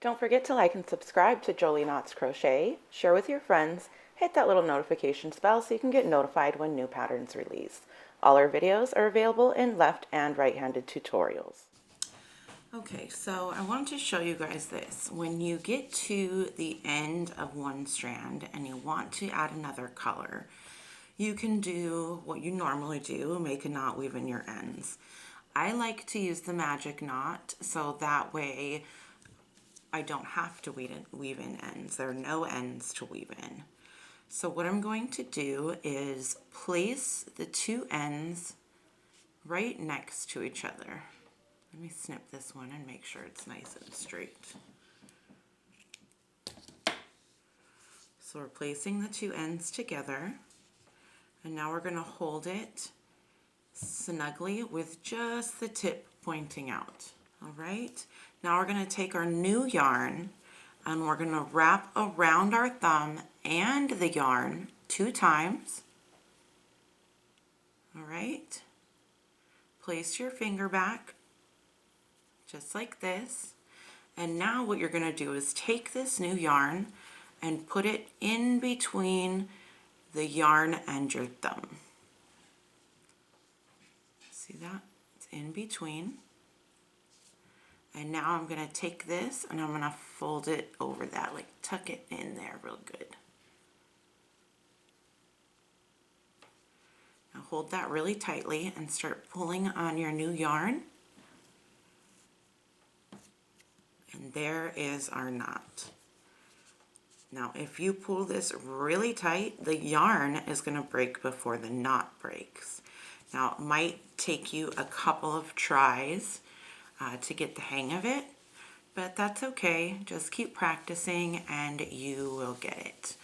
Don't forget to like and subscribe to Jolie Knots Crochet, share with your friends, hit that little notification bell so you can get notified when new patterns release. All our videos are available in left and right-handed tutorials. Okay, so I wanted to show you guys this. When you get to the end of one strand and you want to add another color, you can do what you normally do, make a knot, weave in your ends. I like to use the magic knot so that way I don't have to weave in ends. There are no ends to weave in. So what I'm going to do is place the two ends right next to each other. Let me snip this one and make sure it's nice and straight. So we're placing the two ends together, and now we're going to hold it snugly with just the tip pointing out. All right, now we're going to take our new yarn and we're going to wrap around our thumb and the yarn 2 times. All right, place your finger back just like this. And now what you're going to do is take this new yarn and put it in between the yarn and your thumb. See that? It's in between. And now I'm going to take this and I'm going to fold it over that, like tuck it in there real good. Now hold that really tightly and start pulling on your new yarn. And there is our knot. Now if you pull this really tight, the yarn is going to break before the knot breaks. Now it might take you a couple of tries to get the hang of it, but that's okay. Just keep practicing and you will get it.